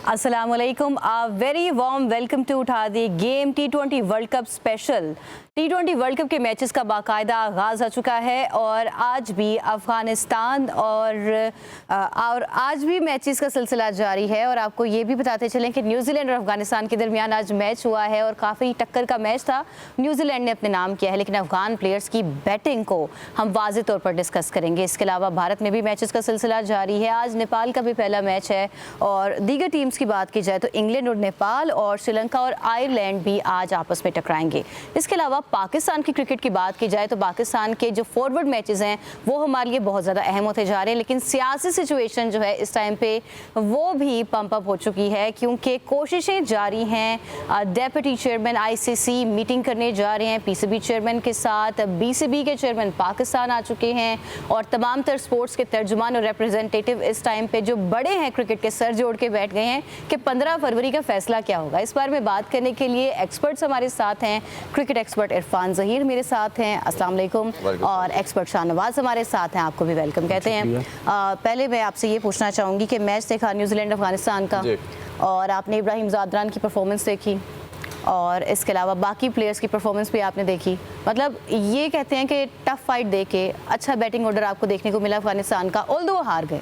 अस्सलामुअलैकुम, very warm welcome to उठा दी game T20 world cup special. T20 world cup के मैचेस का बाकायदा आगाज़ हो चुका है और आज भी अफ़गानिस्तान और आज भी मैचेस का सिलसिला जारी है। और आपको ये भी बताते चलें कि न्यूजीलैंड और अफ़गानिस्तान के दरमियान आज मैच हुआ है और काफ़ी टक्कर का मैच था। न्यूजीलैंड ने अपने नाम किया है, लेकिन अफ़गान प्लेयर्स की बैटिंग को हम वाज़े तौर पर डिस्कस करेंगे। इसके अलावा भारत में भी मैचेस का सिलसिला जारी है। आज नेपाल का भी पहला मैच है और दीगर टीम्स की बात की जाए तो इंग्लैंड और नेपाल और श्रीलंका और आयरलैंड भी आज आपस में टकराएंगे। इसके अलावा पाकिस्तान की क्रिकेट की बात की जाए तो पाकिस्तान के जो फॉरवर्ड मैचेस हैं वो हमारे लिए बहुत ज़्यादा अहम होते जा रहे हैं, लेकिन सियासी सिचुएशन जो है इस टाइम पे वो भी पंप अप हो चुकी है क्योंकि कोशिशें जारी हैं। डेप्यूटी चेयरमैन ICC मीटिंग करने जा रहे हैं PCB चेयरमैन के साथ। BCB के चेयरमैन पाकिस्तान आ चुके हैं और तमाम तर स्पोर्ट्स के तर्जुमान और रिप्रेजेंटेटिव इस टाइम पे जो बड़े हैं क्रिकेट के सर जोड़ के बैठ गए हैं कि 15 फरवरी का फैसला क्या होगा। इस बारे में बात करने के लिए एक्सपर्ट्स हमारे साथ हैं। क्रिकेट एक्सपर्ट इरफान ज़हीर मेरे साथ हैं, अस्सलाम वालेकुम। और एक्सपर्ट शाहनवाज हमारे साथ हैं, आपको भी वेलकम कहते हैं। पहले मैं आपसे ये पूछना चाहूँगी कि मैच देखा न्यूजीलैंड अफगानिस्तान का और आपने इब्राहिम ज़ादरान की परफॉर्मेंस देखी और इसके अलावा बाकी प्लेयर्स की परफॉर्मेंस भी आपने देखी। मतलब ये कहते हैं कि टफ फाइट दे के अच्छा बैटिंग ऑर्डर आपको देखने को मिला अफगानिस्तान का, ऑल्दो वो हार गए।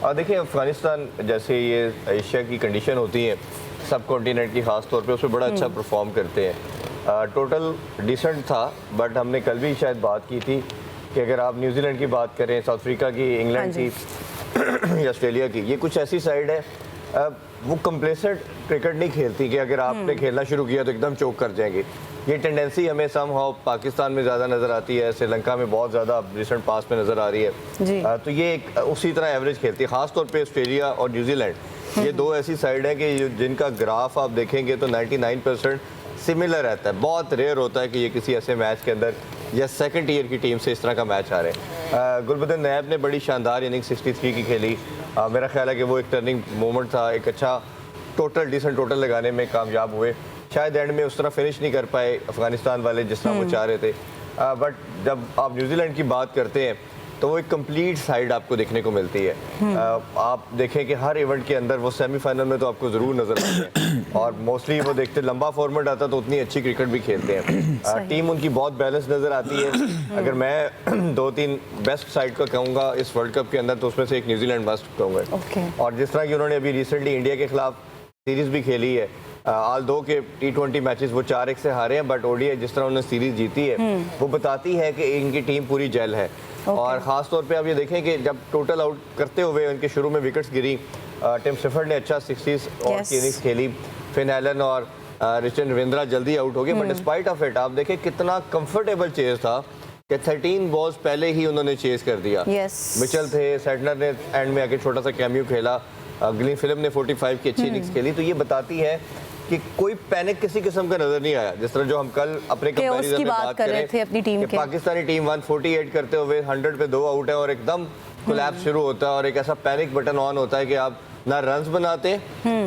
देखिए, अफ़गानिस्तान जैसे ये एशिया की कंडीशन होती है सब कॉन्टिनेंट की, ख़ास तौर पे उसमें बड़ा अच्छा परफॉर्म करते हैं। टोटल डिसेंट था, बट हमने कल भी शायद बात की थी कि अगर आप न्यूजीलैंड की बात करें, साउथ अफ्रीका की, इंग्लैंड की या ऑस्ट्रेलिया की, ये कुछ ऐसी साइड है वो कंप्लेसेंट क्रिकेट नहीं खेलती कि अगर आपने खेलना शुरू किया तो एकदम चोक कर जाएंगे। ये टेंडेंसी हमें समहाउ पाकिस्तान में ज़्यादा नज़र आती है, श्रीलंका में बहुत ज़्यादा रिसेंट पास में नज़र आ रही है। तो ये उसी तरह एवरेज खेलती है। ख़ास तौर पे ऑस्ट्रेलिया और न्यूजीलैंड, ये दो ऐसी साइड है कि जिनका ग्राफ आप देखेंगे तो 99% सिमिलर रहता है। बहुत रेयर होता है कि ये किसी ऐसे मैच के अंदर या सेकंड ईयर की टीम से इस तरह का मैच आ रहे हैं। गुलबदन नैब ने बड़ी शानदार इनिंग 63 की खेली। मेरा ख्याल है कि वो एक टर्निंग मोमेंट था, एक अच्छा डिसेंट टोटल लगाने में कामयाब हुए। शायद एंड में उस तरह फिनिश नहीं कर पाए अफगानिस्तान वाले जिस तरह वो चाह रहे थे, बट जब आप न्यूजीलैंड की बात करते हैं तो वो एक कंप्लीट साइड आपको देखने को मिलती है। आप देखें कि हर इवेंट के अंदर वो सेमीफाइनल में तो आपको ज़रूर नजर आते हैं और मोस्टली वो देखते लंबा फॉर्मेट आता तो उतनी अच्छी क्रिकेट भी खेलते हैं। टीम उनकी बहुत बैलेंस नज़र आती है। अगर मैं 2-3 बेस्ट साइड का कहूँगा इस वर्ल्ड कप के अंदर तो उसमें से एक न्यूजीलैंड मस्ट कहूँगा। और जिस तरह की उन्होंने अभी रिसेंटली इंडिया के खिलाफ सीरीज़ भी खेली है, आल दो के T20 मैचेस वो 4-1 से हारे हैं, बट ODI जिस तरह उन्होंने सीरीज जीती है वो बताती है कि इनकी टीम पूरी जेल है। और ख़ास तौर पे आप ये देखें कि जब टोटल आउट करते हुए उनके शुरू में विकेट्स गिरी, टिम सिफर्ड ने अच्छा 60 और की इनिंग्स खेली, फिन एलन और रिचर्ड रविंद्रा जल्दी आउट हो गए, बट डिस्पाइट ऑफ इट आप देखें कितना कंफर्टेबल चेज था कि 13 बॉल्स पहले ही उन्होंने चेज कर दिया। मिचेल थे, सेटनर ने एंड में आके छोटा सा कैमियो खेला, ग्लीन फिलिप ने 45 की अच्छी इनिंग्स खेली। तो ये बताती है कि कोई पैनिक किसी किस्म का नजर नहीं आया, जिस तरह जो हम कल अपने कंपैरिजन में बात कर रहे थे अपनी टीम के। पाकिस्तानी टीम 148 करते हुए 100 पे 2 आउट है और एकदम कोलैप्स शुरू होता है और एक ऐसा पैनिक बटन ऑन होता है कि आप ना रन्स बनाते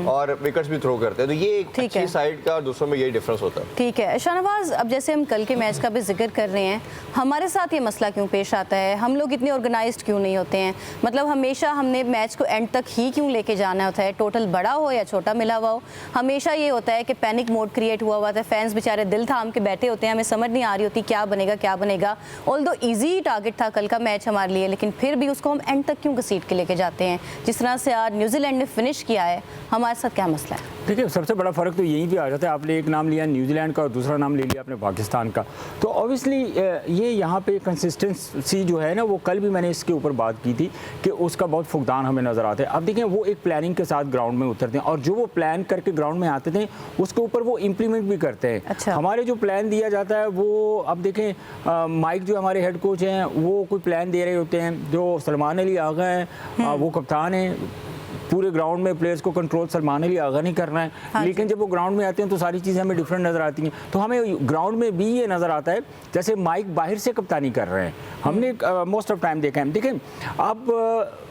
और विकेट्स भी थ्रो करते हैं। तो ये एक अच्छी साइड का और दूसरों में यही डिफरेंस होता है। ठीक है शाहनवाज, अब जैसे हम कल के मैच का भी जिक्र कर रहे हैं, हमारे साथ ये मसला क्यों पेश आता है? हम लोग इतने ऑर्गेनाइज्ड क्यों नहीं होते हैं? मतलब हमेशा हमने मैच को एंड तक ही क्यों लेके जाना होता है, टोटल बड़ा हो या छोटा मिला हुआ हो? हमेशा ये होता है कि पैनिक मोड क्रिएट हुआ है, फैंस बेचारे दिल थाम के बैठे होते हैं, हमें समझ नहीं आ रही होती क्या बनेगा। ऑल्दो ईजी टारगेट था कल का मैच हमारे लिए, लेकिन फिर भी उसको हम एंड तक क्यों घसीट के लेके जाते हैं? जिस तरह से आज न्यूजीलैंड ने फिनिश किया है, हमारे साथ क्या मसला है? देखिए, सबसे बड़ा फ़र्क तो यहीं पे आ जाता है। आपने एक नाम लिया न्यूजीलैंड का और दूसरा नाम ले लिया आपने पाकिस्तान का, तो ऑब्वियसली ये यहाँ पे कंसिस्टेंसी जो है ना, वो कल भी मैंने इसके ऊपर बात की थी कि उसका बहुत फुकदान हमें नज़र आता है। अब देखें, वो एक प्लानिंग के साथ ग्राउंड में उतरते हैं और जो वो प्लान करके ग्राउंड में आते थे उसके ऊपर वो इम्प्लीमेंट भी करते हैं। अच्छा। हमारे जो प्लान दिया जाता है वो, अब देखें माइक जो हमारे हेड कोच हैं वो कोई प्लान दे रहे होते हैं, जो सलमान अली आगा हैं वो कप्तान हैं, पूरे ग्राउंड में प्लेयर्स को कंट्रोल सलमान अली आगा नहीं करना है। हाँ, लेकिन जब वो ग्राउंड में आते हैं तो सारी चीज़ें हमें डिफरेंट नज़र आती हैं। तो हमें ग्राउंड में भी ये नज़र आता है जैसे माइक बाहर से कप्तानी कर रहे हैं, हमने मोस्ट ऑफ टाइम देखा है। देखें, अब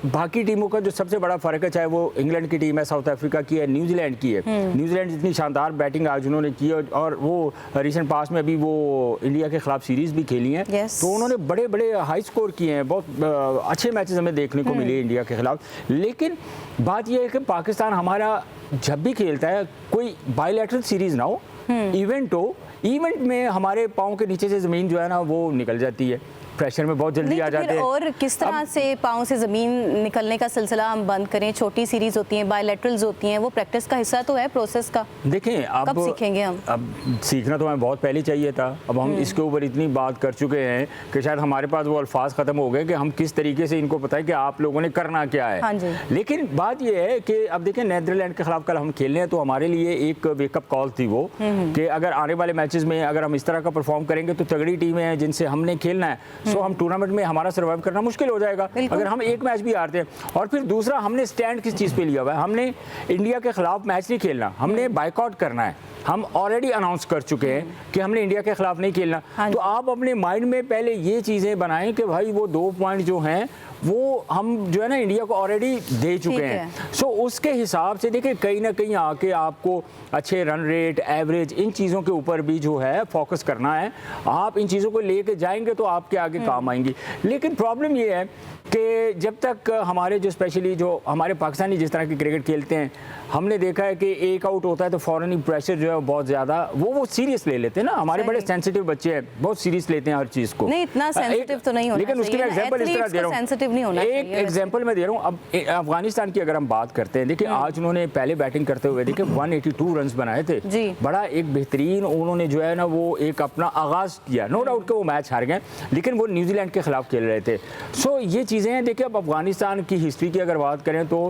बाकी टीमों का जो सबसे बड़ा फ़र्क है, चाहे वो इंग्लैंड की टीम है, साउथ अफ्रीका की है, न्यूजीलैंड की है, न्यूजीलैंड जितनी शानदार बैटिंग आज उन्होंने की है और वो रिसेंट पास में अभी वो इंडिया के खिलाफ सीरीज़ भी खेली हैं, तो उन्होंने बड़े बड़े हाई स्कोर किए हैं, बहुत अच्छे मैचेस हमें देखने को मिले इंडिया के खिलाफ। लेकिन बात यह है कि पाकिस्तान हमारा जब भी खेलता है, कोई बायलैटरल सीरीज़ ना हो, इवेंट हो, इवेंट में हमारे पाँव के नीचे से ज़मीन जो है ना वो निकल जाती है, प्रेशर में बहुत जल्दी आ जाते हैं। और किस तरह से पाँव से ज़मीन निकलने का सिलसिला हम बंद करें? छोटी सीरीज होती हैं, बायलैटरल्स होती हैं, वो प्रैक्टिस का हिस्सा तो है प्रोसेस का। देखें कब सीखेंगे हम? अब सीखना तो हमें बहुत पहले चाहिए था। अब हम इसके ऊपर इतनी बात कर चुके हैं कि शायद हमारे पास वो अल्फाज ख़त्म हो गए कि हम किस तरीके से इनको पता है कि आप लोगों ने करना क्या है। हाँ जी। लेकिन बात यह है कि अब देखें नीदरलैंड के खिलाफ कल हम खेल रहे हैं, तो हमारे लिए एक वेकअप कॉल थी वो कि अगर आने वाले मैचेस में अगर हम इस तरह का परफॉर्म करेंगे तो तगड़ी टीमें हैं जिनसे हमने खेलना है, सो हम टूर्नामेंट में हमारा सर्वाइव करना मुश्किल हो जाएगा अगर हम एक मैच भी हारते हैं। और फिर दूसरा, हमने स्टैंड किस चीज़ पे लिया हुआ है? हमने इंडिया के खिलाफ मैच नहीं खेलना, हमने बाइकआउट करना है। हम ऑलरेडी अनाउंस कर चुके हैं कि हमने इंडिया के खिलाफ नहीं खेलना। तो आप अपने माइंड में पहले ये चीज़ें बनाएं कि भाई वो 2 पॉइंट जो हैं वो हम जो है ना इंडिया को ऑलरेडी दे चुके हैं। सो उसके हिसाब से देखिए कहीं ना कहीं आके आपको अच्छे रन रेट, एवरेज, इन चीज़ों के ऊपर भी जो है फोकस करना है। आप इन चीज़ों को लेके जाएंगे तो आपके आगे काम आएंगी। लेकिन प्रॉब्लम ये है कि जब तक हमारे जो स्पेशली जो हमारे पाकिस्तानी जिस तरह की क्रिकेट खेलते हैं, हमने देखा है कि एक आउट होता है तो फ़ौरन ही प्रेशर जो है बहुत ज़्यादा वो सीरियस ले लेते हैं ना। हमारे बड़े सेंसिटिव बच्चे हैं, बहुत सीरियस लेते हैं हर चीज़ को। नहीं, इतना सेंसिटिव तो नहीं होना चाहिए। लेकिन उसके मैं एग्जांपल इस तरह दे रहा हूँ, एक एग्जांपल मैं दे रहा हूँ। अब अफगानिस्तान की अगर हम बात करते हैं, देखिए आज उन्होंने पहले बैटिंग करते हुए देखिए 182 रन बनाए थे, बड़ा एक बेहतरीन उन्होंने जो है ना वो एक अपना आगाज़ किया। नो डाउट कि वो मैच हार गए, लेकिन वो न्यूजीलैंड के खिलाफ खेल रहे थे। सो ये चीज़ें हैं। देखिए अब अफगानिस्तान की हिस्ट्री की अगर बात करें तो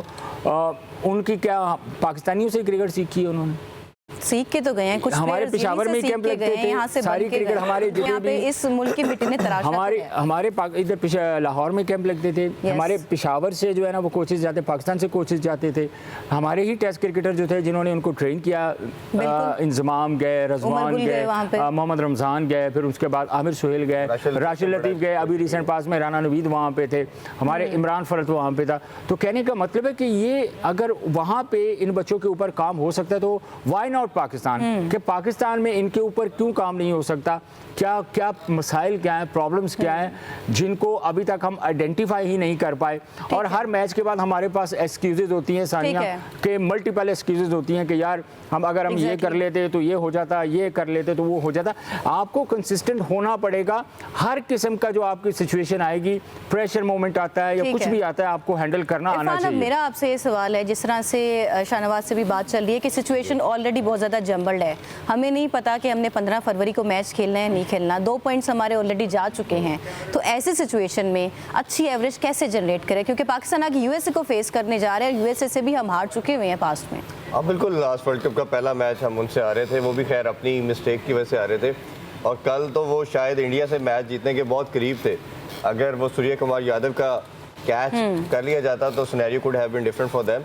उनकी क्या पाकिस्तानियों से क्रिकेट सीखी है उन्होंने? सीख के तो गए हैं कुछ। हमारे पेशावर में कैंप लगते थे, यहाँ से सारी क्रिकेट हमारे यहाँ पे इस मुल्क की मिट्टी ने तराशा हमारे इधर लाहौर में कैंप लगते थे। हमारे पेशावर से जो है ना वो कोचेज जाते, पाकिस्तान से कोचेज जाते थे। हमारे ही टेस्ट क्रिकेटर जो थे जिन्होंने उनको ट्रेन किया, इंजमाम गए, रजवान गए, मोहम्मद रमज़ान गए, फिर उसके बाद आमिर सुहेल गए, राशिद लतीफ़ गए, अभी रिसेंट पास में राना नवीद वहाँ पे थे, हमारे इमरान फरत वहाँ पे था। तो कहने का मतलब है कि ये अगर वहाँ पे इन बच्चों के ऊपर काम हो सकता है तो वाई नॉट पाकिस्तान, कि पाकिस्तान में इनके ऊपर क्यों काम नहीं हो सकता? क्या क्या मसाइल क्या हैं, प्रॉब्लम्स क्या हैं जिनको अभी तक हम आइडेंटिफाई ही नहीं कर पाए? और हर मैच के बाद हमारे पास एक्सक्यूजेज होती हैं सानिया, के मल्टीपल एक्सक्यूजेज होती हैं कि यार हम अगर हम ये कर लेते तो ये हो जाता, ये कर लेते तो वो हो जाता। आपको कंसिस्टेंट होना पड़ेगा। हर किस्म का जो आपकी सिचुएशन आएगी, प्रेशर मोमेंट आता है या कुछ भी आता है, आपको हैंडल करना आना चाहिए। मेरा आपसे ये सवाल है, जिस तरह से शाहनवाज से भी बात चल रही है कि सिचुएशन ऑलरेडी बहुत ज़्यादा जम्बल्ड है, हमें नहीं पता कि हमने 15 फरवरी को मैच खेलना है नहीं खेलना, 2 पॉइंट्स हमारे ऑलरेडी जा चुके हैं। तो ऐसे सिचुएशन में अच्छी एवरेज कैसे जनरेट करें? क्योंकि पाकिस्तान आगे यूएसए को फेस करने जा रहे हैं, यूएसए से भी हम हार चुके हुए हैं पास्ट में। अब बिल्कुल लास्ट वर्ल्ड कप का पहला मैच हम उनसे आ रहे थे, वो भी खैर अपनी मिस्टेक की वजह से आ रहे थे। और कल तो वो शायद इंडिया से मैच जीतने के बहुत करीब थे। अगर वो सूर्य कुमार यादव का कैच कर लिया जाता तो scenario could have been different for them,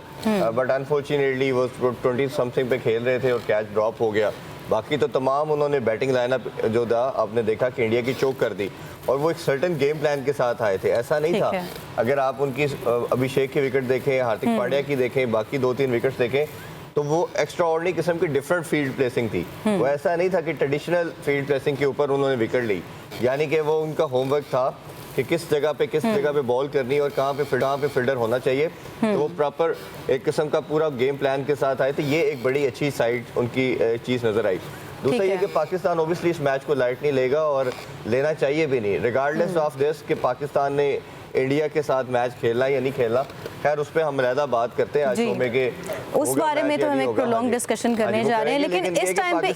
but unfortunately वो 20 समथिंग पे खेल रहे थे और कैच ड्रॉप हो गया। बाकी तो तमाम उन्होंने बैटिंग लाइनअप जो था आपने देखा कि इंडिया की चोक कर दी, और वो एक सर्टेन गेम प्लान के साथ आए थे। ऐसा नहीं था, अगर आप उनकी अभिषेक की विकेट देखें, हार्दिक पांड्या की देखें, बाकी 2-3 विकेट्स देखें, तो वो एक्स्ट्रा ऑर्डिनरी किस्म की डिफरेंट फील्ड प्लेसिंग थी। वो ऐसा नहीं था कि ट्रेडिशनल फील्ड प्लेसिंग के ऊपर उन्होंने विकेट ली, यानी कि वो उनका होमवर्क था कि किस जगह पे बॉल करनी और कहाँ पे फील्डर होना चाहिए। तो वो प्रॉपर एक किस्म का पूरा गेम प्लान के साथ आए थे। ये एक बड़ी अच्छी साइड उनकी चीज़ नज़र आई। दूसरा ये कि पाकिस्तान ओबियसली इस मैच को लाइट नहीं लेगा और लेना चाहिए भी नहीं, रिगार्डलेस ऑफ दिस कि पाकिस्तान ने इंडिया के साथ मैच खेलना या नहीं खेलना। खैर उस पर हम अलहदा बात करते हैं आज में कि उस बारे में तो हम एक प्रोलॉन्ग डिस्कशन करने जा रहे हैं, लेकिन इस टाइम पे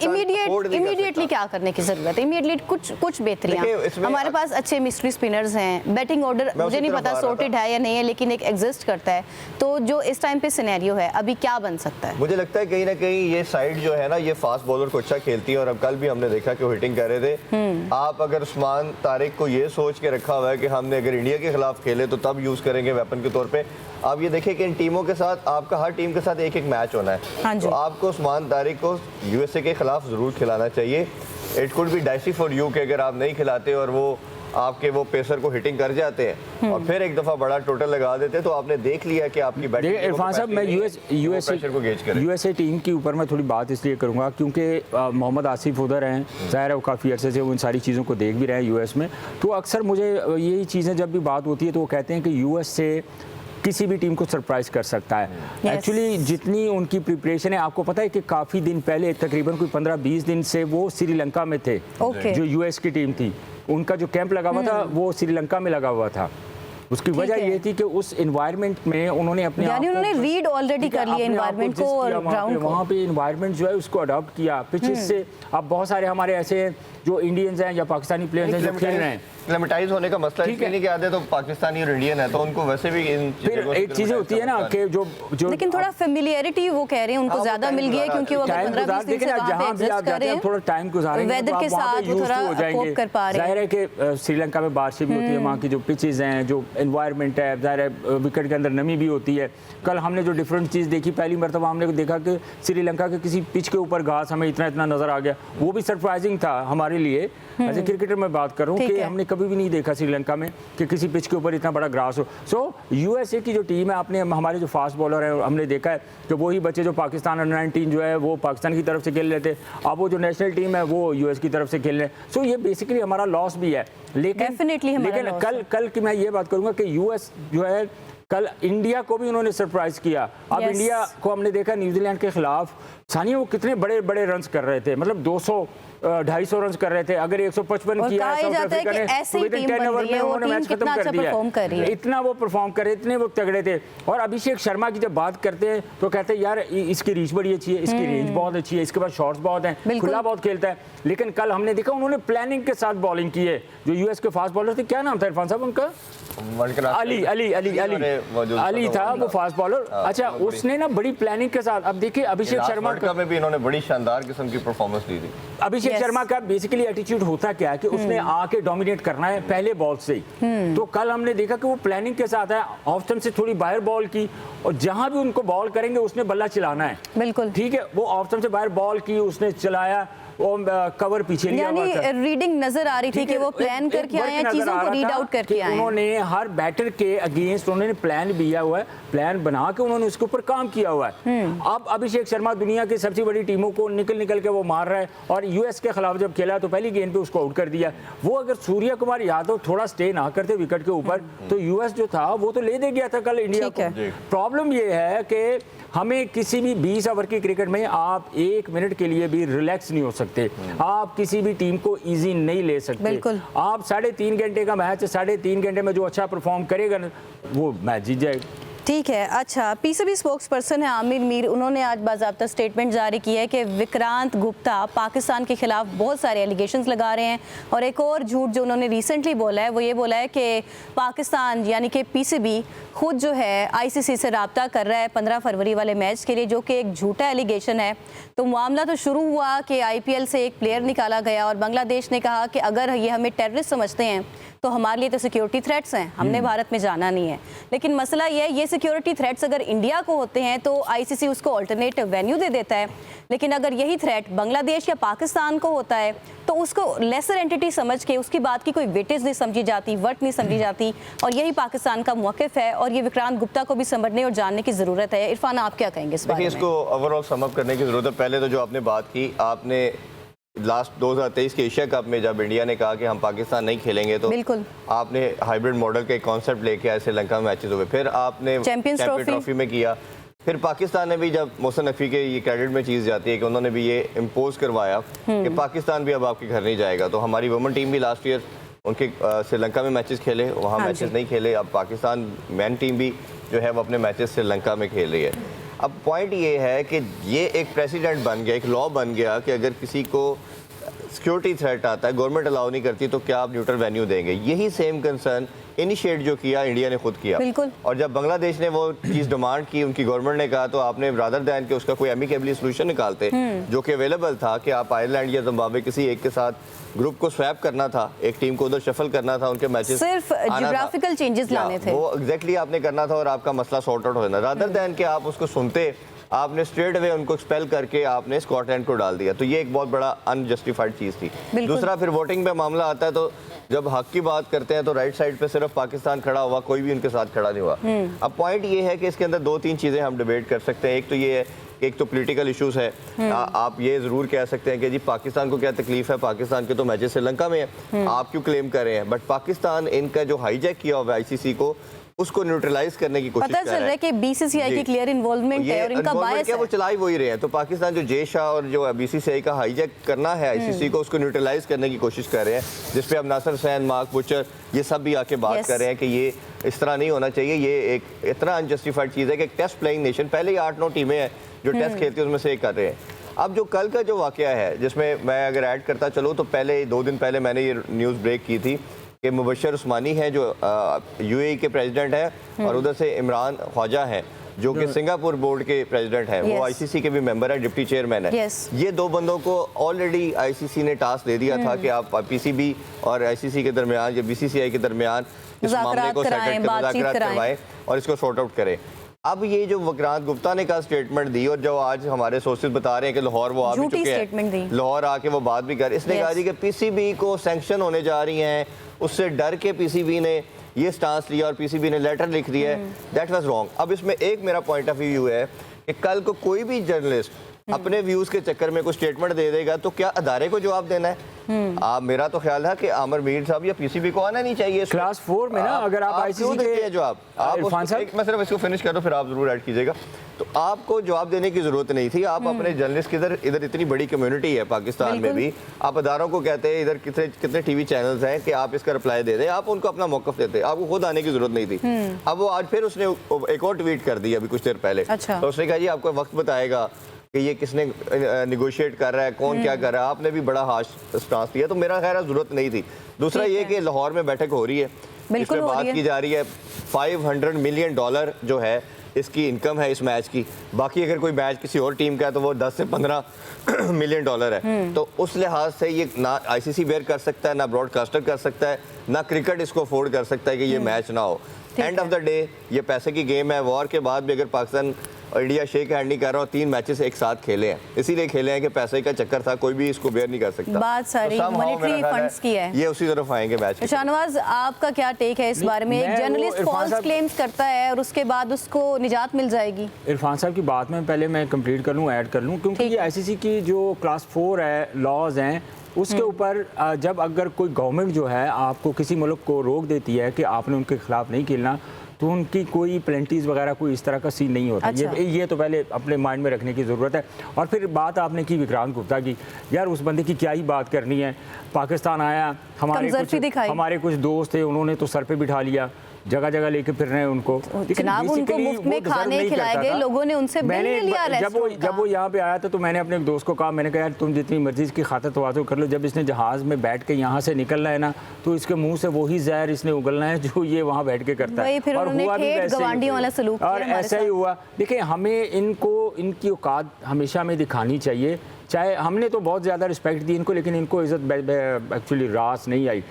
इमीडिएटली क्या करने की जरूरत है? इमीडिएट कुछ बेहतरियां हमारे पास अच्छे मिस्ट्री स्पिनर्स हैं, बैटिंग ऑर्डर मुझे नहीं पता सॉर्टेड है या नहीं है, लेकिन एक एग्जिस्ट करता है। तो जो इस टाइम पे सिनेरियो है अभी क्या बन सकता है? मुझे लगता है कहीं ना कहीं ये साइड जो है ना ये फास्ट बॉलर को अच्छा खेलती है, और अब कल भी हमने देखा कि वो हिटिंग कर रहे थे। आप अगर उस्मान तारिक को ये सोच के रखा हुआ है कि हमने अगर इंडिया के खिलाफ खेले तो तब यूज करेंगे वेपन के तौर पे, आप ये देखिए कि इन टीमों के साथ आपका हर टीम के साथ एक एक मैच होना है। तो आपको उस्मान तारिक को यूएसए के खिलाफ जरूर खिलाना चाहिए। It could be dicey for you कि अगर आप नहीं खिलाते और वो आपके वो पेसर को हिटिंग कर जाते हैं और फिर एक दफ़ा बड़ा टोटल लगा देते हैं, तो आपने देख लिया कि आपकी बैटिंग। इरफान साहब, मैं यूएसए टीम के ऊपर मैं थोड़ी बात इसलिए करूँगा क्योंकि मोहम्मद आसिफ उधर हैं, ज़ाहिर है वो काफ़ी अरसे से वो इन सारी चीज़ों को देख भी रहे हैं यूएस में। तो अक्सर मुझे यही चीज़ें जब भी बात होती है तो वो कहते हैं कि यूएस से किसी भी टीम को सरप्राइज कर सकता है। एक्चुअली जितनी उनकी प्रिपरेशन है, आपको पता है कि काफ़ी दिन पहले तकरीबन कोई 15-20 दिन से वो श्रीलंका में थे। जो यूएस की टीम थी, उनका जो कैंप लगा हुआ था वो श्रीलंका में लगा हुआ था। उसकी वजह ये थी कि उस एनवायरनमेंट में उन्होंने अपने यानी उन्होंने रीड ऑलरेडी कर लिया एनवायरनमेंट को और ग्राउंड को, वहाँ पे एनवायरनमेंट जो है उसको अडॉप्ट किया। पिचेस से अब बहुत सारे हमारे ऐसे जो इंडियंस हैं या पाकिस्तानी प्लेयर्स हैं जो खेल रहे हैं, क्लेमेटाइज होने का मसला इसलिए नहीं कि आधे तो पाकिस्तानी और इंडियन है, तो उनको वैसे भी इन फिर एक चीज़ें होती है ना कि जो लेकिन थोड़ा फेमिलियरिटी वो कह रहे हैं उनको ज्यादा मिल गई है क्योंकि वो अगर 15-20 दिन से वहाँ पे एडजस्ट कर रहे हैं, थोड़ा टाइम गुजारेंगे, वेदर के साथ वो थोड़ा कोप कर पा रहे हैं। जाहिर है कि श्रीलंका में बारिश भी होती है, वहाँ की जो पिचेस हैं, जो एनवायरनमेंट है, ज़ाहिर है विकेट के अंदर नमी भी होती है। कल हमने जो डिफरेंट चीज़ देखी, पहली मरतबा हमने देखा कि श्रीलंका के किसी पिच के ऊपर घास हमें इतना नज़र आ गया, वो भी सरप्राइजिंग था हमारे लिए। ऐसे क्रिकेटर में बात कर रहा हूँ कि हमने कभी भी नहीं देखा श्रीलंका में कि किसी पिच के ऊपर इतना बड़ा ग्रास हो। सो यूएसए की जो टीम है, आपने हमारे जो फास्ट बॉलर है हमने देखा है कि वही बच्चे जो पाकिस्तान अंडर-19 जो है वो पाकिस्तान की तरफ से खेल रहे थे, अब वो जो नेशनल टीम है वो यूएस की तरफ से खेल रहे हैं। सो ये बेसिकली हमारा लॉस भी है। लेकिन कल की मैं ये बात करूँगा कि यूएस जो है कल इंडिया को भी उन्होंने सरप्राइज किया। अब इंडिया को हमने देखा न्यूजीलैंड के खिलाफ सानिया वो कितने बड़े बड़े रन्स कर रहे थे, मतलब 200-250 रन कर रहे थे। अगर 155 किया साउथ अफ्रीका ने तो विदिन 10 ओवर में उन्होंने मैच खत्म कर दिया। इतना वो परफॉर्म कर रहे, इतने वो तगड़े थे। और अभिषेक शर्मा की जब बात करते हैं तो कहते हैं यार इसकी रीच बड़ी अच्छी है, इसकी रेंज बहुत अच्छी है, इसके पास शॉट्स बहुत हैं, खुला बहुत खेलता है। लेकिन कल हमने देखा उन्होंने प्लानिंग के साथ बॉलिंग की है। जो यूएस के फास्ट बॉलर थे, क्या नाम था इरफान साहब उनका? अली था वो फास्ट बॉलर। अच्छा, उसने ना बड़ी प्लानिंग के साथ, अब देखिए अभिषेक शर्मा में भी इन्होंने बड़ी शानदार किस्म की परफॉर्मेंस दी थी। अभिषेक शर्मा का बेसिकली एटीट्यूड होता क्या है कि उसने आके डोमिनेट करना है पहले बॉल से ही। तो कल हमने देखा कि वो प्लानिंग के साथ है, ऑफ स्टंप से थोड़ी बाहर बॉल की और जहां भी उनको बॉल करेंगे उसने बल्ला चलाना है। बिल्कुल ठीक है, वो ऑफ स्टंप से बाहर बॉल की, उसने चलाया, वो कवर पीछे लिया हुआ था। रीडिंग नजर आ रही थी कि वो प्लान करके आए हैं, चीजों को रीड आउट करके आए हैं। उन्होंने हर बैटर के अगेंस्ट उन्होंने प्लान दिया हुआ है, प्लान बना के उन्होंने उसके ऊपर काम किया हुआ है। अब अभिषेक शर्मा दुनिया की सबसे बड़ी टीमों को निकल के वो मार रहा है और यूएस के खिलाफ जब खेला तो पहली गेंद पे उसको आउट कर दिया। वो अगर सूर्य कुमार यादव थोड़ा स्टे ना करते विकेट के ऊपर तो यूएस जो था वो तो ले दे गया था कल इंडिया को। प्रॉब्लम ये है कि हमें किसी भी 20 ओवर की क्रिकेट में आप 1 मिनट के लिए भी रिलैक्स नहीं हो सकते। आप किसी भी टीम को इजी नहीं ले सकते। आप 3.5 घंटे का मैच, 3.5 घंटे में जो अच्छा परफॉर्म करेगा वो मैच जीत जाएगा। ठीक है। अच्छा, पीसीबी स्पोक्स पर्सन है आमिर मीर, उन्होंने आज बाज़ाब्ता स्टेटमेंट जारी की है कि विक्रांत गुप्ता पाकिस्तान के खिलाफ बहुत सारे एलिगेशंस लगा रहे हैं। और एक और झूठ जो उन्होंने रिसेंटली बोला है वो ये बोला है कि पाकिस्तान यानी कि पीसीबी खुद जो है आईसीसी से रब्ता कर रहा है 15 फरवरी वाले मैच के लिए, जो कि एक झूठा एलिगेशन है। तो मामला तो शुरू हुआ कि आईपीएल से एक प्लेयर निकाला गया और बांग्लादेश ने कहा कि अगर ये हमें टेररिस्ट समझते हैं तो हमारे लिए तो सिक्योरिटी थ्रेट्स हैं, हमने भारत में जाना नहीं है। लेकिन मसला ये है, ये सिक्योरिटी थ्रेट्स अगर इंडिया को होते हैं तो आईसीसी उसको अल्टरनेटिव वेन्यू दे देता है। लेकिन अगर यही थ्रेट बांग्लादेश या पाकिस्तान को होता है तो उसको लेसर एंटिटी समझ के उसकी बात की कोई वेटेज नहीं समझी जाती, वर्थ नहीं समझी जाती। और यही पाकिस्तान का मौक़िफ़ है और ये विक्रांत गुप्ता को भी समझने और जानने की ज़रूरत है। इरफान, आप क्या कहेंगे इस बारे में? इसको ओवरऑल सम अप करने की ज़रूरत है। पहले तो जो आपने बात की, आपने लास्ट 2023 के एशिया कप में जब इंडिया ने कहा कि हम पाकिस्तान नहीं खेलेंगे तो बिल्कुल आपने हाइब्रिड मॉडल के कॉन्सेप्ट लेके आए श्रीलंका में मैचेस हुए, फिर आपने चैंपियंस ट्रॉफी में किया, फिर पाकिस्तान ने भी, जब मोहसिन नकवी के ये क्रेडिट में चीज़ जाती है कि उन्होंने भी ये इम्पोज करवाया कि पाकिस्तान भी अब आपके घर नहीं जाएगा। तो हमारी वुमेन टीम भी लास्ट ईयर उनके श्रीलंका में मैचेस खेले, वहाँ मैचेस नहीं खेले। अब पाकिस्तान मैन टीम भी जो है वो अपने मैचेस श्रीलंका में खेल रही है। अब पॉइंट ये है कि ये एक प्रेसिडेंट बन गया, एक लॉ बन गया कि अगर किसी को सिक्योरिटी थ्रेट आता है, गवर्नमेंट अलाउ नहीं करती, तो क्या आप न्यूट्रल वेन्यू देंगे? यही सेम कंसर्न इनिशिएट जो किया इंडिया ने खुद किया। और जब बांग्लादेश ने वो चीज़ डिमांड की, उनकी गवर्नमेंट ने कहा, तो आपने रादर दैन के उसका कोई एमिकेबली सोल्यूशन निकालते जो कि अवेलेबल था कि आप आयरलैंड या जिम्बाब्वे किसी एक के साथ ग्रुप को स्वैप करना था, एक टीम को उधर शफल करना था, उनके मैचेस सिर्फ जियोग्राफिकल चेंजेस लाने थे, वो एग्जैक्टली आपने करना था और आपका मसला सॉर्ट आउट हो जाना। रादर दैन के आप उसको सुनते आपने स्ट्रेट अवे उनको एक्सपेल करके आपने स्कॉटलैंड को डाल दिया। तो ये एक बहुत बड़ा अनजस्टिफाइड चीज़ थी। दूसरा, फिर वोटिंग पे मामला आता है तो जब हक की बात करते हैं तो राइट साइड पे सिर्फ पाकिस्तान खड़ा हुआ, कोई भी उनके साथ खड़ा नहीं हुआ। अब पॉइंट ये है कि इसके अंदर 2-3 चीज़ें हम डिबेट कर सकते हैं। एक तो ये है, एक तो पॉलिटिकल इश्यूज है। आप ये ज़रूर कह सकते हैं कि जी पाकिस्तान को क्या तकलीफ है, पाकिस्तान के तो मैचेस श्रीलंका में है, आप क्यों क्लेम कर रहे हैं। बट पाकिस्तान इनका जो हाईजैक किया हुआ है ICC को, उसको न्यूट्रलाइज करने की कोशिश कर रहा है। पता चल रहा है कि BCCI की क्लियर इन्वॉल्वमेंट है और इनका बायस है। वो चला ही वही रहे हैं। तो पाकिस्तान जो जय शाह और जो BCCI का हाईजैक करना है ICC को, उसको न्यूट्रलाइज करने की कोशिश कर रहे हैं, जिसपे अब नासिर हुसैन, मार्क बुचर, ये सब भी आके बात कर रहे हैं कि ये इस तरह नहीं होना चाहिए। ये एक इतना अनजस्टिफाइड चीज़ है कि एक टेस्ट प्लेइंग नेशन, पहले ही 8-9 टीमें हैं जो टेस्ट खेलती है, उसमें से एक कर रहे हैं। अब जो कल का जो वाकया है, जिसमें मैं अगर ऐड करता चलूँ तो पहले 2 दिन पहले मैंने ये न्यूज़ ब्रेक की थी कि मुबशर उस्मानी है जो UAE के प्रेसिडेंट हैं, और उधर से इमरान ख्वाजा हैं जो कि सिंगापुर बोर्ड के प्रेसिडेंट हैं, वो ICC के भी मेंबर है, डिप्टी चेयरमैन है। ये 2 बंदों को ऑलरेडी ICC ने टास्क दे दिया था कि आप PCB और ICC के दरमियान या BCCI के दरमियान इस मामले को मुज़ाकरात करवाएं और इसको सॉर्ट आउट करें। अब ये जो विक्रांत गुप्ता ने कहा स्टेटमेंट दी, और जो आज हमारे सोर्सेज बता रहे हैं कि लाहौर वो आ भी चुके हैं, लाहौर आके वो बात भी कर, इसने कहा जी कि PCB को सैंक्शन होने जा रही हैं, उससे डर के PCB ने ये स्टांस लिया और PCB ने लेटर लिख दिया है। That was wrong. अब इसमें एक मेरा पॉइंट ऑफ व्यू है कि कल को कोई भी जर्नलिस्ट अपने व्यूज के चक्कर में कोई स्टेटमेंट दे देगा तो क्या अदारे को जवाब देना है? मेरा तो ख्याल है कि आमिर मीर साहब या PCB को आना नहीं चाहिए क्लास 4 में ना। अगर आप ICC के जवाब, मैं सिर्फ इसको फिनिश कर दूं, फिर आप जरूर ऐड कीजिएगा। तो आपको जवाब देने की जरूरत नहीं थी। आप अपने जर्नलिस्ट की इधर इतनी बड़ी कम्युनिटी है पाकिस्तान में भी, आप अदारों को कहते हैं इधर कितने TV चैनल्स हैं कि आप इसका रिप्लाई दे दें, आप उनको अपना मौकफ देते, आपको खुद आने की जरूरत नहीं थी। अब वो आज फिर उसने एक और ट्वीट कर दी अभी कुछ देर पहले। तो उसने कहा जी आपको वक्त बताएगा कि ये किसने निगोशिएट कर रहा है, कौन क्या कर रहा है। आपने भी बड़ा हाश स्टांस दिया, तो मेरा खैर जरूरत नहीं थी। दूसरा ये कि लाहौर में बैठक हो रही है, इसमें बात की जा रही है $500 मिलियन जो है इसकी इनकम है इस मैच की। बाकी अगर कोई मैच किसी और टीम का है तो वो 10 से 15 मिलियन डॉलर है। तो उस लिहाज से ये ना ICC बेयर कर सकता है, ना ब्रॉडकास्टर कर सकता है, ना क्रिकेट इसको अफोर्ड कर सकता है कि ये मैच ना हो। एंड ऑफ द डे ये पैसे की गेम है। वॉर के बाद भी अगर पाकिस्तान और इंडिया शेक हैंड नहीं कर रहा और 3 मैचेस एक साथ खेले हैं, इसीलिए खेले हैं कि पैसे का चक्कर था, कोई भी इसको बेयर नहीं कर सकता। बात सारी मॉनेटरी फंड्स की है, ये उसी तरफ आएंगे मैच। शाहनवाज आपका क्या टेक है इस बारे में? एक जर्नलिस्ट फॉल्स क्लेम्स करता है और उसके बाद उसको निजात मिल जाएगी। इरफान साहब की बात में पहले मैं कंप्लीट कर लूँ, ऐड कर लूँ, क्योंकि ये ICC की जो क्लास 4 है लॉज हैं, उसके ऊपर जब अगर कोई गवर्नमेंट जो है आपको किसी मुल्क को रोक देती है कि आपने उनके खिलाफ नहीं खेलना, तो उनकी कोई प्लेंटीज वगैरह कोई इस तरह का सीन नहीं होता। अच्छा। ये तो पहले अपने माइंड में रखने की ज़रूरत है। और फिर बात आपने की विक्रांत गुप्ता की, यार उस बंदे की क्या ही बात करनी है। पाकिस्तान आया, हमारे कुछ दोस्त थे, उन्होंने तो सर पे बिठा लिया, जगह जगह लेके फिर रहे हैं उनको। जनाब उनको मुफ्त में खाने खिलाए गए, लोगों ने उनसे बिल नहीं लिया रेस्टोरेंट का। जब वो यहाँ पे आया था तो मैंने अपने एक दोस्त को कहा, मैंने कहा यार तुम जितनी मर्जी इसकी खातिर तवाज़ुन कर लो, जब इसने जहाज़ में बैठ के यहाँ से निकलना है ना, तो इसके मुंह से वही जहर इसने उगलना है जो ये वहाँ बैठ के करता है। और हुआ भी और ऐसा ही हुआ। देखिए हमें इनकी औकात हमेशा हमें दिखानी चाहिए। चाहे हमने तो बहुत ज़्यादा रिस्पेक्ट दी इनको, लेकिन इनको इज़्ज़त एक्चुअली रास नहीं आई।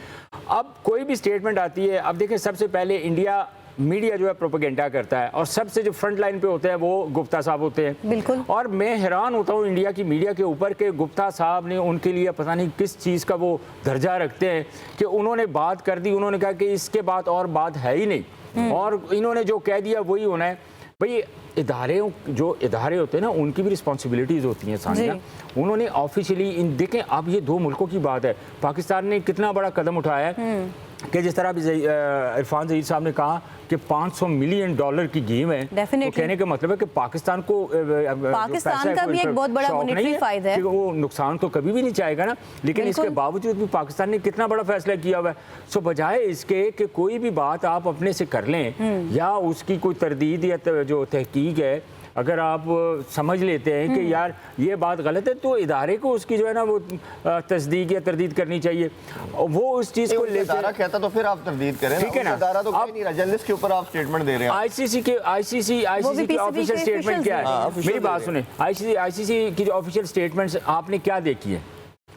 अब कोई भी स्टेटमेंट आती है, अब देखिए सबसे पहले इंडिया मीडिया जो है प्रोपेगेंडा करता है और सबसे जो फ्रंट लाइन पे होते हैं वो गुप्ता साहब होते हैं। बिल्कुल। और मैं हैरान होता हूँ इंडिया की मीडिया के ऊपर कि गुप्ता साहब ने उनके लिए पता नहीं किस चीज़ का वो दर्जा रखते हैं कि उन्होंने बात कर दी, उन्होंने कहा कि इसके बाद और बात है ही नहीं, और इन्होंने जो कह दिया वही होना है। भाई इदारे होते हैं ना, उनकी भी रिस्पॉन्सिबिलिटीज़ होती हैं सानिया। उन्होंने ऑफिशियली देखें, अब ये 2 मुल्कों की बात है, पाकिस्तान ने कितना बड़ा कदम उठाया है कि जिस तरह इरफान ज़हीर साहब ने कहा कि $500 मिलियन की गेम है, तो कहने का मतलब है कि पाकिस्तान का भी एक बहुत बड़ा मॉनेटरी फायदा है, वो नुकसान तो कभी भी नहीं चाहेगा ना। लेकिन इसके बावजूद भी पाकिस्तान ने कितना बड़ा फैसला किया हुआ है। सो बजाय इसके कि कोई भी बात आप अपने से कर लें या उसकी कोई तरदीद या जो तहकीक है अगर आप समझ लेते हैं कि यार ये बात गलत है, तो इदारे को उसकी जो है ना वो तस्दीक या तरदीद करनी चाहिए। वो उस चीज़ को लेकर कहता तो फिर आप तरदीद करें, ठीक है ना। इदारा तो कहीं नहीं रहा, जर्नलिस्ट के ऊपर आप स्टेटमेंट दे रहे हैं। ICC की ऑफिशियल स्टेटमेंट क्या है? मेरी बात सुने, ICC की जो ऑफिशियल स्टेटमेंट्स आपने क्या देखी है?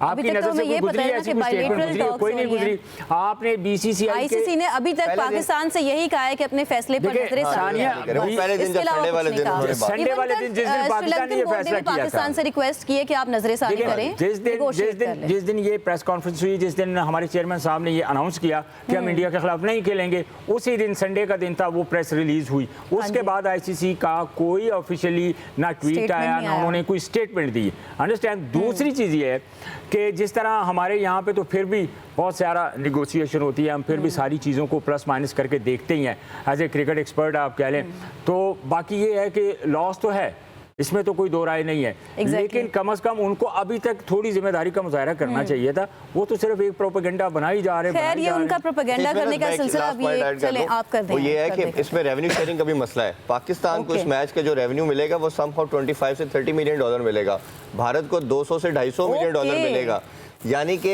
आपकी तक तो नजर से हमें कोई ये गुजरी पता है है ना ऐसी कि कोई स्टेटमेंट bilateral गुजरी है? talks कोई नहीं हो रही गुजरी। आपने बीसीसीआई आईसीसी ने अभी तक पाकिस्तान से यही कहा है कि अपने फैसले पर देखिए, नजरें सानिया, सानी वो पहले दिन इसके जब अलावा संडे कुछ वाले नहीं दिन कहा। उन्होंने बात संडे Even वाले तक, दिन जिस दिन पाकिस्तान ने ये श्रीलंकन फैसला बोर्ड ने किया था। पाकिस्तान से रिक्वेस्ट की है कि आप नजरें सानी देखिए, करें, जिस दिन ये प्रेस कॉन्फ्रेंस हुई, जिस दिन हमारे चेयरमैन साहब ने ये अनाउंस किया कि हम इंडिया के खिलाफ नहीं खेलेंगे, उसी दिन संडे का दिन था वो प्रेस रिलीज हुई। उसके बाद आईसीसी का कोई ऑफिशियली ना ट्वीट Statement आया नहीं ना आया। उन्होंने कोई स्टेटमेंट दी। अंडरस्टैंड। दूसरी चीज़ ये है कि जिस तरह हमारे यहाँ पे तो फिर भी बहुत सारा निगोशिएशन होती है, हम फिर भी सारी चीज़ों को प्लस माइनस करके देखते ही हैं एज ए क्रिकेट एक्सपर्ट आप कह लें। तो बाकी ये है कि लॉस तो है, इसमें तो कोई दो राय नहीं है। लेकिन कम से कम उनको अभी तक थोड़ी जिम्मेदारी का मुजाहरा करना चाहिए था। वो तो सिर्फ एक प्रोपेगेंडा बनाई जा रहे हैं। खैर ये उनका प्रोपेगेंडा करने का सिलसिला अभी चलें आप कर दें। वो ये है कि इसमें रेवेन्यू शेयरिंग का भी मसला है। पाकिस्तान को इस मैच का जो रेवेन्यू मिलेगा वो समहाउ 25 से 30 मिलियन डॉलर मिलेगा, भारत को 200 से 250 मिलियन डॉलर मिलेगा। यानी कि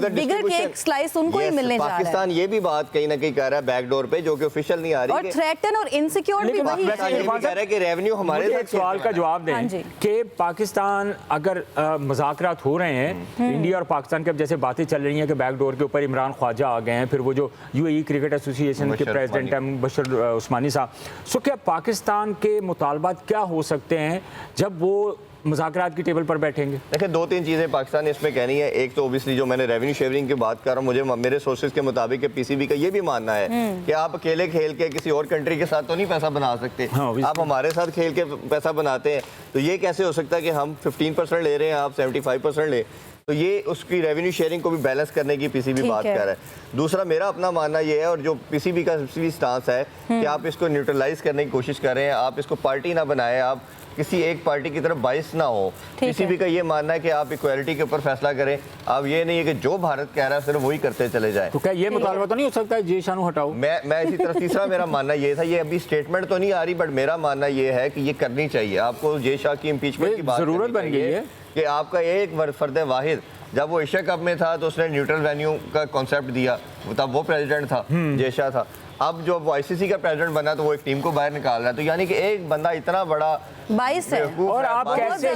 बिगर केक स्लाइस उनको ही मिलने जा रहा है। पाकिस्तान ये भी बात कहीं ना कहीं कह रहा है बैकडोर पे, जो कि ऑफिशियल नहीं आ रही और थ्रेटन और इनसिक्योर भी वही पाकिस्तान ये भी कह रहा है कि रेवेन्यू हमारे एक सवाल का जवाब दें कि पाकिस्तान अगर मुज़ाकरात हो रहे हैं इंडिया और पाकिस्तान के, अब जैसे बातें चल रही हैं कि बैकडोर के ऊपर इमरान ख्वाजा आ गए हैं, फिर वो जो यूएई क्रिकेट एसोसिएशन के प्रेसिडेंट हैं बशर उस्मानी साहब, सो क्या पाकिस्तान के मुतालबात क्या हो सकते हैं जब वो मुज़ाकरात की टेबल पर बैठेंगे? देखिए, दो तीन चीज़ें पाकिस्तान ने इसमें कहनी है। एक तो ओबियसली जो मैंने रेवेन्यू शेयरिंग की बात कर रहा हूँ, मुझे मेरे सोर्सेज के मुताबिक पीसीबी का ये भी मानना है कि आप अकेले खेल के किसी और कंट्री के साथ तो नहीं पैसा बना सकते। आप हमारे साथ खेल के पैसा बनाते हैं, तो ये कैसे हो सकता है कि हम 15% ले रहे हैं, आप 75% ले। तो ये उसकी रेवेन्यू शेयरिंग को भी बैलेंस करने की पीसीबी बात कर रहा है। दूसरा मेरा अपना मानना ये है, और जो पीसीबी का स्टांस है कि आप इसको न्यूट्रलाइज करने की कोशिश कर रहे हैं, आप इसको पार्टी ना बनाएं, आप किसी एक पार्टी की तरफ बाइस ना हो। पीसीबी का ये मानना है कि आप इक्वालिटी के ऊपर फैसला करें, आप ये नहीं है कि जो भारत कह रहा है सिर्फ वही करते चले जाए। तो क्या ये मुतालबा तो नहीं हो सकता है जेशानु हटाओ? मैं इसी तरफ तीसरा मेरा मानना ये था, ये अभी स्टेटमेंट तो नहीं आ रही, बट मेरा मानना ये है कि ये करनी चाहिए। आपको जय शाह की इम्पीचमेंट की बात जरूरत बन गई है कि आपका एक फर्द वाहिद जब वो एशिया कप में था तो उसने न्यूट्रल वेन्यू का कॉन्सेप्ट दिया, तब वो प्रेसिडेंट था, जय शाह था। अब जो वो आईसीसी का प्रेसिडेंट बना तो वो एक टीम को बाहर निकाल रहा है। तो यानी कि एक बंदा इतना बड़ा बाइस है और आप कैसे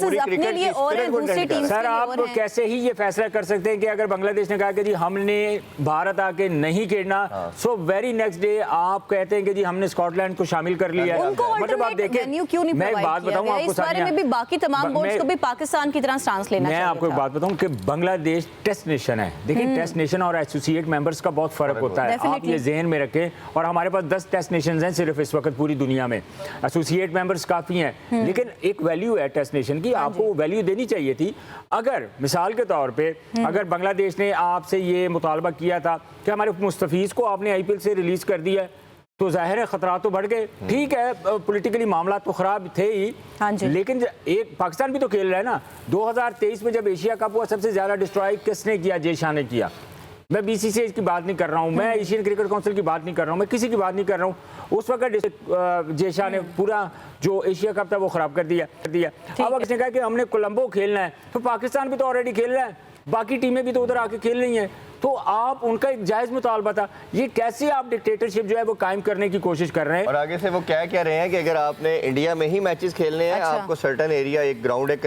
ही अपने लिए और है, दूसरी टीम सर आप कैसे ही ये फैसला कर सकते हैं कि अगर बांग्लादेश ने कहा कि जी हमने भारत आके नहीं खेलना, सो वेरी नेक्स्ट डे आप कहते हैं कि जी हमने स्कॉटलैंड को शामिल कर लिया है। मतलब आप देखें मैं एक बात बताऊं आपको, इस बारे में भी बाकी तमाम बोर्ड्स को भी पाकिस्तान की तरह स्टांस लेना चाहिए। मैं आपको एक बात बताऊं कि बांग्लादेश टेस्ट नेशन है। देखिए टेस्ट नेशन और एसोसिएट मेंबर्स का बहुत फर्क होता है, आप ये ज़हन में रखें। और हमारे पास 10 टेस्ट नेशंस हैं सिर्फ इस वक्त पूरी दुनिया में, एसोसिएट मेंबर्स काफ़ी हैं, लेकिन एक वैल्यू है टेस्ट नेशन की, आपको वो वैल्यू देनी चाहिए थी। अगर मिसाल के तौर पे अगर बांग्लादेश ने आपसे ये मुतालबा किया था कि हमारे मुस्तफीज़ को आपने आईपीएल से रिलीज़ कर दिया है, तो जाहिर है खतरा तो बढ़ गए। ठीक है, पॉलिटिकली मामला तो खराब थे ही, लेकिन एक पाकिस्तान भी तो खेल रहा है ना। 2023 में जब एशिया कप हुआ, सबसे ज़्यादा डिस्ट्रॉय किसने किया? जय शाह ने किया। मैं बीसीसीआई की बात नहीं कर रहा हूँ, मैं एशियन क्रिकेट काउंसिल की बात नहीं कर रहा हूँ, मैं किसी की बात नहीं कर रहा हूँ। उस वक्त जय शाह ने पूरा जो एशिया कप था वो खराब कर दिया। अब किसने कहा कि हमने कोलंबो खेलना है, तो पाकिस्तान भी तो ऑलरेडी खेल रहा है, बाकी टीमें भी तो उधर आके खेल रही हैं। तो आप उनका एक जायज़ मुतालबा था। ये कैसे आप डिक्टेटरशिप जो है वो कायम करने की कोशिश कर रहे हैं? और आगे से वो क्या कह रहे हैं कि अगर आपने इंडिया में ही मैचेस खेलने हैं, आपको सर्टेन एरिया, एक ग्राउंड है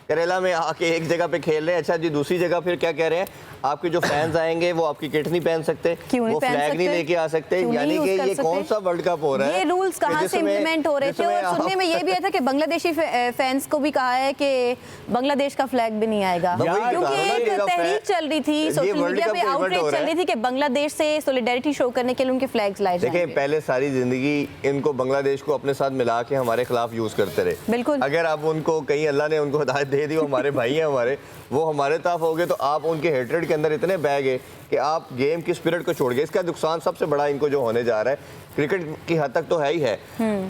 करेला में आके एक जगह पे खेल रहे हैं। अच्छा जी, दूसरी जगह फिर क्या कह रहे हैं, आपके जो फैंस आएंगे वो आपकी किट नहीं पहन सकते, वो फ्लैग नहीं लेके आ सकते। यानी कि ये कौन सा वर्ल्ड कप हो रहा है? ये रूल्स कहाँ से इंप्लीमेंट हो रहे थे? और सुनने में ये भी आया था कि बांग्लादेशी फैंस को भी कहा है कि बांग्लादेश का फ्लैग भी नहीं आएगा, क्योंकि एक तहरीक चल रही थी, सोशल मीडिया पे आउटरीच चल रही थी कि बांग्लादेश से सॉलिडेरिटी शो करने के लिए उनके फ्लैग्स लाए जाएंगे। देखिए, पहले सारी जिंदगी इनको बांग्लादेश को अपने साथ मिला के हमारे खिलाफ यूज करते रहे। बिल्कुल, अगर आप उनको कहीं अल्लाह ने उनको हिदायत दे दी, वो हमारे भाई हैं हमारे, वो हमारे तरफ हो गए, तो आप उनके हेट्रेड के अंदर इतने बह गए कि आप गेम की स्पिरिट को छोड़ गए। इसका नुकसान सबसे बड़ा इनको जो होने जा रहा है, क्रिकेट की हद तक तो है ही है,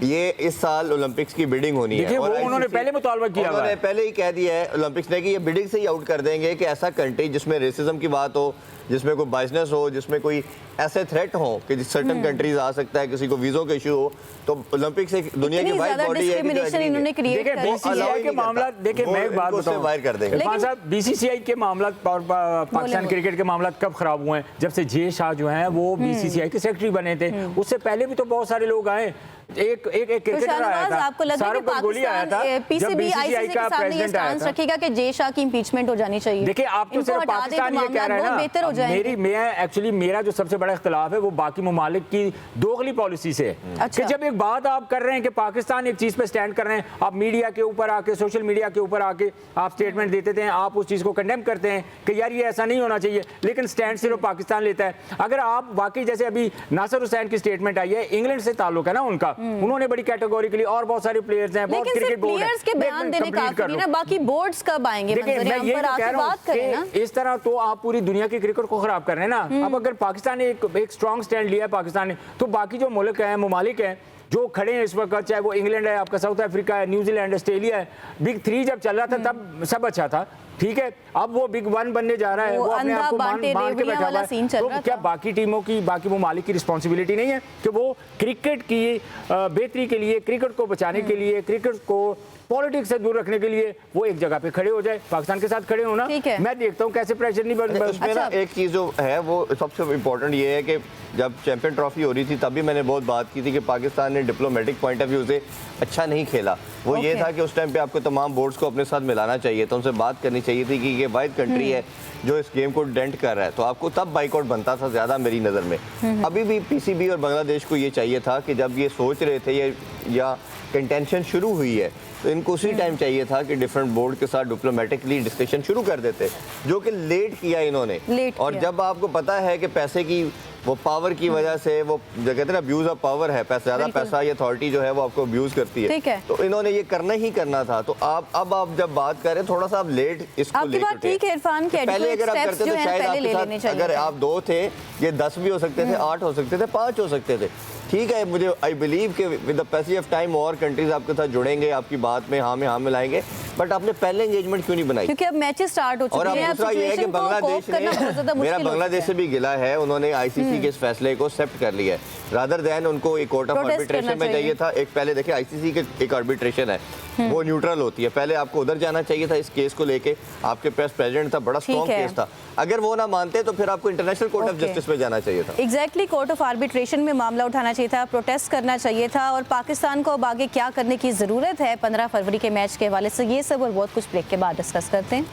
ये इस साल ओलंपिक्स की बिडिंग होनी है। और उन्होंने पहले मुतालबा किया, उन्होंने पहले ही कह दिया है ओलंपिक्स ने कि ये बिडिंग से ही आउट कर देंगे कि ऐसा कंट्री जिसमें रेसिज्म की बात हो, जिसमें कोई बाइजनेस हो, जिसमें कोई ऐसे थ्रेट हो कि सर्टन कंट्रीज आ सकता है, किसी को वीज़ों का इशू हो, तो ओलंपिक्स एक दुनिया की वाइड बॉडी है। बीसीसीआई के मामला, देखिए मैं एक बात बताऊं, वायर कर देंगे इरफान साहब, बीसीसीआई के मामला, पाकिस्तान क्रिकेट के मामला कब खराब हुए हैं? जब से जय शाह जो हैं वो बीसीसीआई के सेक्रेटरी बने थे। उससे पहले भी तो बहुत सारे लोग आए एक क्रिकेटर आया शाहनवाज, था, आपको लग रहा है कि शाहरुख गोली आया था, पाकिस्तान जब पीसीबी बीसीसीआई आईसीसी का के सामने ये प्रेसिडेंट आया स्टांस था। रखेगा कि जय शाह की इंपीचमेंट हो जानी चाहिए? देखिए, आप तो इनको सिर्फ हटा दें पाकिस्तान तो ये कह रहे हैं मामला बहुत बेहतर हो ना, जाएंगे। मेरा जो सबसे बड़ा इख्तिलाफ है वो बाकी ममालिक की दोगली पॉलिसी से है। अच्छा। कि जब एक बात आप कर रहे हैं कि पाकिस्तान एक चीज पे स्टैंड कर रहे हैं, आप मीडिया के ऊपर आके, सोशल मीडिया के ऊपर आके आप स्टेटमेंट देते थे, आप उस चीज को कंडेम करते हैं कि यार ये ऐसा नहीं होना चाहिए, लेकिन स्टैंड सिर्फ पाकिस्तान लेता है। अगर आप वाकई, जैसे अभी नासिर हुसैन की स्टेटमेंट आई है, इंग्लैंड से ताल्लुक है ना उनका, उन्होंने बड़ी कैटेगोरिकली, और बहुत सारे प्लेयर्स हैं, बहुत लेकिन क्रिकेट सिर्फ बोर्ड प्लेयर्स के बयान देने काफी नहीं ना, बाकी बोर्ड्स कब आएंगे देखिए, मंजर मैं आम ये पर? तो आप कह रहा बात करें ना। हूँ कि इस तरह तो आप पूरी दुनिया के क्रिकेट को खराब कर रहे हैं ना। अब अगर पाकिस्तान ने एक स्ट्रॉन्ग स्टैंड लिया है पाकिस्तान ने, तो बाकी जो मुल्क हैं, ममालिक हैं जो खड़े हैं इस वक्त, चाहे वो इंग्लैंड है, आपका साउथ अफ्रीका है, न्यूजीलैंड, ऑस्ट्रेलिया है, बिग 3 जब चल रहा था तब सब अच्छा था, ठीक है। अब वो बिग 1 बनने जा रहा है, वो अपने आप को मान के बैठा हुआ है। तो क्या बाकी टीमों की, बाकी ममालिक की रिस्पॉन्सिबिलिटी नहीं है कि वो क्रिकेट की बेहतरी के लिए, क्रिकेट को बचाने के लिए, क्रिकेट को पॉलिटिक्स से दूर रखने के लिए वो एक जगह पे खड़े हो जाए, पाकिस्तान के साथ खड़े हो ना? मैं देखता हूँ कैसे प्रेशर नहीं बन। उसमें ना एक चीज़ जो है वो सबसे इम्पोर्टेंट ये है कि जब चैंपियन ट्रॉफी हो रही थी तभी मैंने बहुत बात की थी कि पाकिस्तान ने डिप्लोमेटिक पॉइंट ऑफ व्यू से अच्छा नहीं खेला। वो ये था कि उस टाइम पे आपको तमाम बोर्ड्स को अपने साथ मिलाना चाहिए था, उनसे बात करनी चाहिए थी कि ये वाहिद कंट्री है जो इस गेम को डेंट कर रहा है, तो आपको तब बाइकआउट बनता था ज़्यादा मेरी नज़र में। अभी भी पीसीबी और बांग्लादेश को ये चाहिए था कि जब ये सोच रहे थे या कंटेंशन शुरू हुई है तो इनको उसी टाइम चाहिए था कि डिफरेंट बोर्ड के साथ डिप्लोमेटिकली डिस्कशन शुरू कर देते, जो कि लेट किया इन्होंने। और जब आपको पता है कि पैसे की वो पावर की वजह से वो जो कहते हैं ना अब्यूज ऑफ पावर है, पैसा ज़्यादा पैसा या अथॉरिटी जो है वो आपको अब्यूज करती है, तो इन्होंने ये करना ही करना था। तो आप जब बात करें थोड़ा सा आप लेट इसको आपकी बात ठीक है इरफान, पहले अगर आप करते तो शायद आपके साथ अगर आप 2 थे, ये 10 भी हो सकते थे, 8 हो सकते थे, 5 हो सकते थे, ठीक है। मुझे आई बिलीव कि with the passage of time और कंट्रीज आपके साथ जुड़ेंगे, आपकी बात में हाँ मिलाएंगे, बट आपने पहले एंगेजमेंट क्यों नहीं बनाई? क्योंकि अब मैचेस स्टार्ट हो चुके हैं। और दूसरा ये है कि बांग्लादेश ने, मेरा बांग्लादेश से भी गिला है, उन्होंने आईसीसी के इस फैसले को एक्सेप्ट कर लिया है, रादर देन उनको एक कोर्ट ऑफ आर्बिट्रेशन में चाहिए था। एक पहले देखिए आईसीसी के एक आर्बिट्रेशन है, वो न्यूट्रल होती है, पहले आपको उधर जाना चाहिए था इस केस को लेके, आपके पास प्रेसिडेंट था, बड़ा स्ट्रॉन्ग केस था, अगर वो ना मानते तो फिर आपको इंटरनेशनल कोर्ट ऑफ जस्टिस में जाना चाहिए था। एग्जैक्टली, कोर्ट ऑफ आर्बिट्रेशन में मामला उठाना चाहिए था, प्रोटेस्ट करना चाहिए था। और पाकिस्तान को अब आगे क्या करने की ज़रूरत है 15 फरवरी के मैच के हवाले से, ये सब और बहुत कुछ ब्रेक के बाद डिस्कस करते हैं।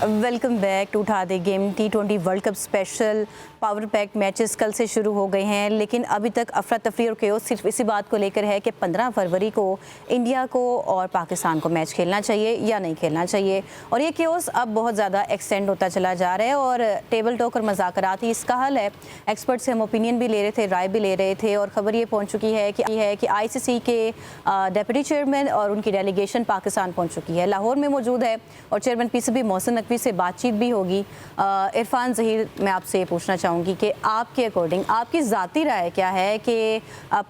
वेलकम बैक टू उठा दे game. T20 world cup special power pack matches कल से शुरू हो गए हैं, लेकिन अभी तक अफरा तफरी और केओस सिर्फ इसी बात को लेकर है कि 15 फरवरी को इंडिया को और पाकिस्तान को मैच खेलना चाहिए या नहीं खेलना चाहिए। और ये केओस अब बहुत ज़्यादा एक्सटेंड होता चला जा रहा है और टेबल टॉक और मुज़ाकरात ही इसका हल है। एक्सपर्ट से हम ओपिनियन भी ले रहे थे, राय भी ले रहे थे, और ख़बर ये पहुँच चुकी है कि ICC के डेप्यूटी चेयरमैन और उनकी डेलीगेशन पाकिस्तान पहुँच चुकी है, लाहौर में मौजूद है, और चेयरमैन PCB मोहसिन नकवी से बातचीत भी होगी। इरफान ज़हीर, मैं आपसे ये पूछना चाहूँगी कि आपके अकॉर्डिंग आपकी ज़ाती राय क्या है कि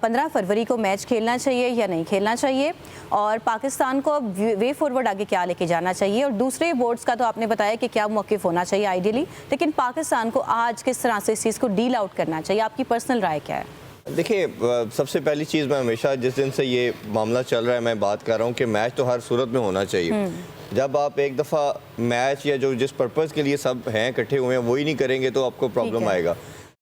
15 फरवरी को मैच खेलना चाहिए या नहीं खेलना चाहिए, और पाकिस्तान को अब वे फॉरवर्ड आगे क्या लेके जाना चाहिए? और दूसरे बोर्ड्स का तो आपने बताया कि क्या मौक़िफ़ होना चाहिए आइडियली, लेकिन पाकिस्तान को आज किस तरह से इस चीज़ को डील आउट करना चाहिए? आपकी पर्सनल राय क्या है? देखिए, सबसे पहली चीज़, मैं हमेशा जिस दिन से ये मामला चल रहा है मैं बात कर रहा हूँ कि मैच तो हर सूरत में होना चाहिए। जब आप एक दफ़ा मैच या जो जिस पर्पज़ के लिए सब हैं इकट्ठे हुए हैं वही नहीं करेंगे तो आपको प्रॉब्लम आएगा।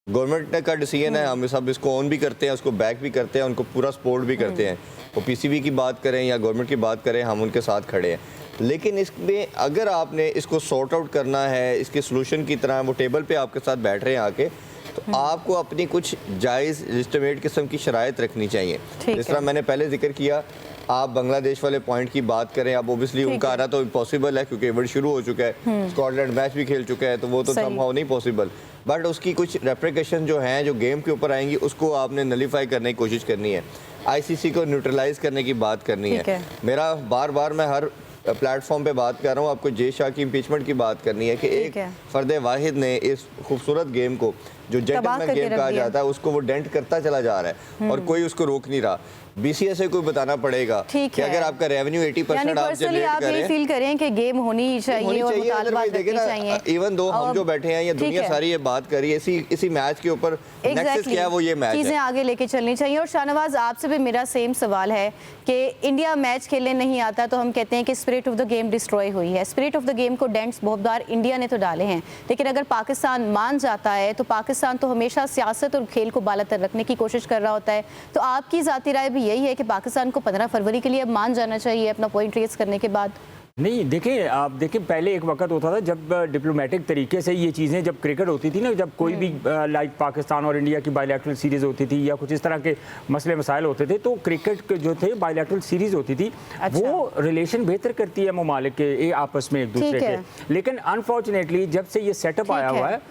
गवर्नमेंट का डिसीजन है, हम सब इसको ऑन भी करते हैं, उसको बैक भी करते हैं, उनको पूरा सपोर्ट भी करते हैं। वो PCB की बात करें या गवर्नमेंट की बात करें, हम उनके साथ खड़े हैं। लेकिन इसमें अगर आपने इसको सॉर्ट आउट करना है, इसके सोल्यूशन की तरह वो टेबल पे आपके साथ बैठ रहे हैं आके, तो आपको अपनी कुछ जायज़ लिस्टमेट किस्म की शराइत रखनी चाहिए। जिस तरह मैंने पहले जिक्र किया, आप बांग्लादेश वाले पॉइंट की बात करें, अब ओबियसली उनका आना तो इम्पॉसिबल है क्योंकि इवेंट शुरू हो चुका है, स्कॉटलैंड मैच भी खेल चुका है, तो वो तो समहाउ नहीं पॉसिबल, बट उसकी कुछ रेप्रिकेशन जो हैं जो गेम के ऊपर आएंगी उसको आपने नलीफाई करने की कोशिश करनी है, ICC को न्यूट्रलाइज करने की बात करनी है। मेरा बार मैं हर प्लेटफॉर्म पे बात कर रहा हूँ, आपको जय शाह की इम्पीचमेंट की बात करनी है कि एक फर्द वाहिद ने इस खूबसूरत गेम को जो जेंटलमैन गेम कहा जाता है उसको वो डेंट करता चला जा रहा है और कोई उसको रोक नहीं रहा। BCS से कोई बताना पड़ेगा कि अगर आपका रेवेन्यू 80% आप जनरेट आप ये फील करें कि गेम होनी चाहिए और मुतालबात रखनी चाहिए। इवन दो हम जो बैठे हैं ये दुनिया सारी ये बात कर रही है इसी मैच के ऊपर, नेक्सस क्या है वो ये मैच है, चीजें आगे लेके चलनी चाहिए। और शाहनवाज, आपसे भी मेरा सेम सवाल है कि इंडिया मैच खेलने नहीं आता तो हम कहते हैं कि spirit of the game destroy हुई है। स्पिरिट ऑफ द गेम को डेंट्स बहुत बार इंडिया ने तो डाले हैं, लेकिन अगर पाकिस्तान मान जाता है तो पाकिस्तान पाकिस्तान तो हमेशा सियासत और खेल को बालातर रखने की कोशिश कर रहा होता है, तो आपकी ज़ाती राय भी यही है कि पाकिस्तान को 15 फरवरी के लिए अब मान जाना चाहिए अपना पॉइंट रेस करने के बाद? नहीं, देखिए आप देखिए, पहले एक वक्त होता था जब डिप्लोमेटिक तरीके से ये चीज़ें, जब क्रिकेट होती थी ना, जब कोई भी लाइक पाकिस्तान और इंडिया की बायलैटरल सीरीज़ होती थी या कुछ इस तरह के मसले मसाइल होते थे, तो क्रिकेट के जो थे बायलैटरल सीरीज़ होती थी। अच्छा। वो रिलेशन बेहतर करती है ममालिक के आपस में एक दूसरे के। लेकिन अनफॉर्चुनेटली जब से ये सेटअप आया हुआ है,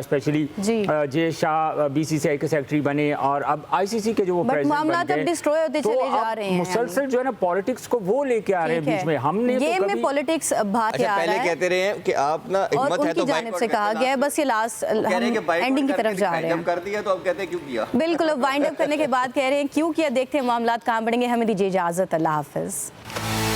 स्पेशली जे शाह BCCI के सेक्रेटरी बने और अब ICC के जो वो प्रेसिडेंट बन गए, डिस्ट्रॉय होते चले जा रहे हैं। मुसलसल जो है ना पॉलिटिक्स को वो लेके आ रहे हैं बीच में। हमने गेम तो में कभी पॉलिटिक्स भाग के आ रहा है। पहले कहते रहे हैं कि आप ना और हिम्मत है तो उनकी जानिब से कहा गया है, बस ये लास्ट एंडिंग की तरफ जा रहे हैं। कर दिया तो अब कहते हैं क्यों किया। बिल्कुल, अब वाइंड अप करने के बाद कह रहे हैं क्यों किया। देखते हैं मामलात कहाँ बढ़ेंगे। हमें दीजिए इजाजत, अल्लाह हाफिज।